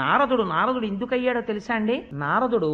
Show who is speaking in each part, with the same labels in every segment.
Speaker 1: నారదుడు ఎందుకయ్యాడో తెలుసా అండి? నారదుడు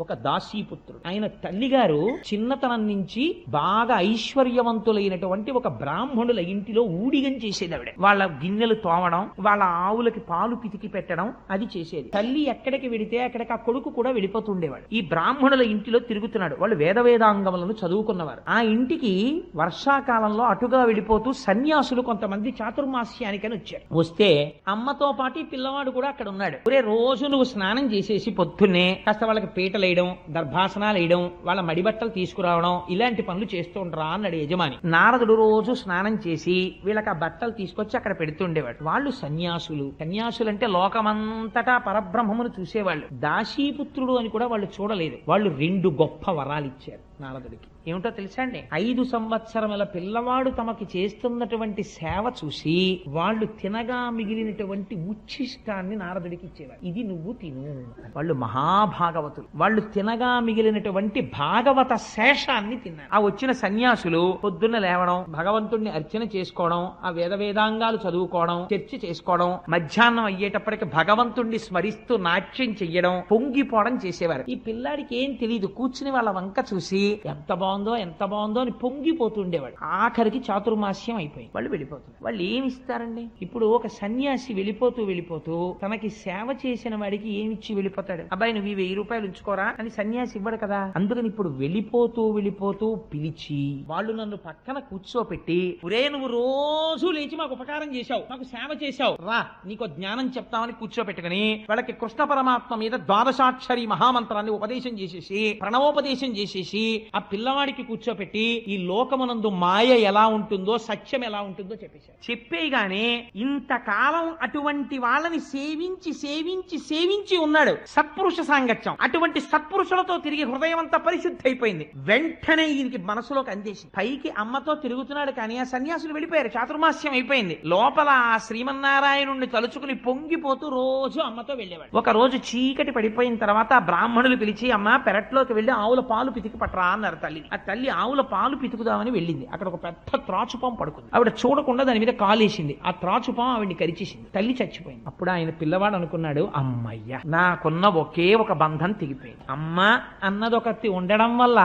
Speaker 1: ఒక దాసీపుత్రుడు. ఆయన తల్లిగారు చిన్నతనం నుంచి బాగా ఐశ్వర్యవంతులైనటువంటి ఒక బ్రాహ్మణుల ఇంటిలో ఊడిగం చేసేది ఆవిడ. వాళ్ళ గిన్నెలు తోమడం, వాళ్ళ ఆవులకి పాలు పితికి పెట్టడం అది చేసేది. తల్లి ఎక్కడికి వెడితే అక్కడికి ఆ కొడుకు కూడా వెళ్ళిపోతుండేవాడు. ఈ బ్రాహ్మణుల ఇంటిలో తిరుగుతున్నాడు. వాళ్ళు వేదవేదాంగములను చదువుకున్నవారు. ఆ ఇంటికి వర్షాకాలంలో అటుగా వెళ్ళిపోతూ సన్యాసులు కొంతమంది చాతుర్మాస్యానికని వచ్చారు. వస్తే అమ్మతో పాటు ఈ పిల్లవాడు కూడా అక్కడ ఉన్నాడు. ఒరే, రోజు నువ్వు స్నానం చేసేసి పొద్దున్నే కాస్త వాళ్ళకి పీటలు వేయడం, దర్భాసనాలు వేయడం, వాళ్ళ మడిబట్టలు తీసుకురావడం, ఇలాంటి పనులు చేస్తూ ఉంటారా అన్నాడు యజమాని. నారదుడు రోజు స్నానం చేసి వీళ్ళకి ఆ బట్టలు తీసుకొచ్చి అక్కడ పెడుతుండేవాడు. వాళ్ళు సన్యాసులు. సన్యాసులంటే లోకమంతటా పరబ్రహ్మమును చూసేవాళ్ళు. దాసీపుత్రుడు అని కూడా వాళ్ళు చూడలేదు. వాళ్ళు 2 గొప్ప వరాలు ఇచ్చారు నారదుడికి. ఏమిటో తెలుసా అండి? 5 సంవత్సరముల పిల్లవాడు తమకి చేస్తున్నటువంటి సేవ చూసి వాళ్ళు తినగా మిగిలినటువంటి ఉచ్ఛిష్టాన్ని నారదుడికి ఇచ్చేవారు. ఇది నువ్వు తిను. వాళ్ళు మహాభాగవతులు. వాళ్ళు తినగా మిగిలినటువంటి భాగవత శేషాన్ని తిన్నారు. ఆ వచ్చిన సన్యాసులు పొద్దున్న లేవడం, భగవంతుణ్ణి అర్చన చేసుకోవడం, ఆ వేదాంగాలు చదువుకోవడం, చర్చ చేసుకోవడం, మధ్యాహ్నం అయ్యేటప్పటికి భగవంతుణ్ణి స్మరిస్తూ నాట్యం చెయ్యడం, పొంగిపోవడం చేసేవారు. ఈ పిల్లాడికి ఏం తెలియదు. కూర్చుని వాళ్ళ వంక చూసి ఎంత బాగుందో అని పొంగిపోతుండేవాడు. ఆఖరికి చాతుర్మాస్యం అయిపోయింది. వాళ్ళు వెళ్ళిపోతున్నారు. వాళ్ళు ఏమి ఇస్తారండి? ఇప్పుడు ఒక సన్యాసి వెళ్ళిపోతూ తనకి సేవ చేసిన వాడికి ఏమిచ్చి వెళ్ళిపోతాడు? అబ్బాయి, నువ్వు 1000 రూపాయలు ఉంచుకోరా అని సన్యాసి ఇవ్వడు కదా. అందుకని ఇప్పుడు వెళ్ళిపోతూ పిలిచి వాళ్ళు నన్ను పక్కన కూర్చోపెట్టి, ఒరే, నువ్వు రోజు లేచి మాకు ఉపకారం చేశావు, మాకు సేవ చేశావు, రా నీకు జ్ఞానం చెప్తామని కూర్చోపెట్టుకుని వాళ్ళకి కృష్ణ పరమాత్మ మీద ద్వాదశాక్షరి మహామంత్రాన్ని ఉపదేశం చేసేసి, ప్రణవోపదేశం చేసేసి ఆ పిల్లవాడికి కూర్చోపెట్టి ఈ లోకమునందు మాయ ఎలా ఉంటుందో, సత్యం ఎలా ఉంటుందో చెప్పేశారు. చెప్పేగానే ఇంతకాలం అటువంటి వాళ్ళని సేవించి ఉన్నాడు. సత్పురుష సాంగత్యం. అటువంటి సత్పురుషులతో తిరిగి హృదయం అంతా పరిశుద్ధి అయిపోయింది. వెంటనే ఈయనకి మనసులోకి అందేసింది. పైకి అమ్మతో తిరుగుతున్నాడు కానీ ఆ సన్యాసులు వెళ్ళిపోయారు. చాతుర్మాస్యం అయిపోయింది. లోపల ఆ శ్రీమన్నారాయణుణ్ణి తలుచుకుని పొంగిపోతూ రోజు అమ్మతో వెళ్ళేవాడు. ఒక రోజు చీకటి పడిపోయిన తర్వాత ఆ బ్రాహ్మణులు పిలిచి, అమ్మ, పెరట్లోకి వెళ్లి ఆవుల పాలు పితికి పట్టరా అన్నారు తల్లి. ఆ తల్లి ఆవుల పాలు పితుకుదామని వెళ్ళింది. అక్కడ ఒక పెద్ద త్రాచుపాం పడుకుంది. ఆవిడ చూడకుండా దాని మీద కాలేసింది. ఆ త్రాచుపాం ఆవిడ్ని కరిచేసింది. తల్లి చచ్చిపోయింది. అప్పుడు ఆయన పిల్లవాడు అనుకున్నాడు, అమ్మయ్య, నాకున్న ఒకే ఒక బంధం తెగిపోయింది. అమ్మ అన్నదొకటి ఉండడం వల్ల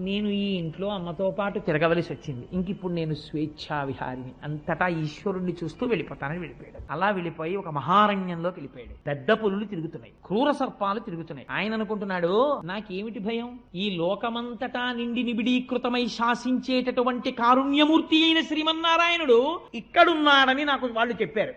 Speaker 1: నేను ఈ ఇంట్లో అమ్మతో పాటు తిరగవలసి వచ్చింది. ఇంకిప్పుడు నేను స్వేచ్ఛా విహారిని, అంతటా ఈశ్వరుణ్ణి చూస్తూ వెళ్ళిపోతానని వెళ్ళిపోయాడు. అలా వెళ్ళిపోయి ఒక మహారణ్యంలోకి వెళ్ళిపోయాడు. పెద్ద పులులు తిరుగుతున్నాయి, క్రూర సర్పాలు తిరుగుతున్నాయి. ఆయన అనుకుంటున్నాడు, నాకేమిటి భయం? ఈ లోకమంతటా నిండి నిబిడీకృతమై శాసించేటటువంటి కారుణ్యమూర్తి అయిన శ్రీమన్నారాయణుడు ఇక్కడున్నాడని నాకు వాళ్ళు చెప్పారు.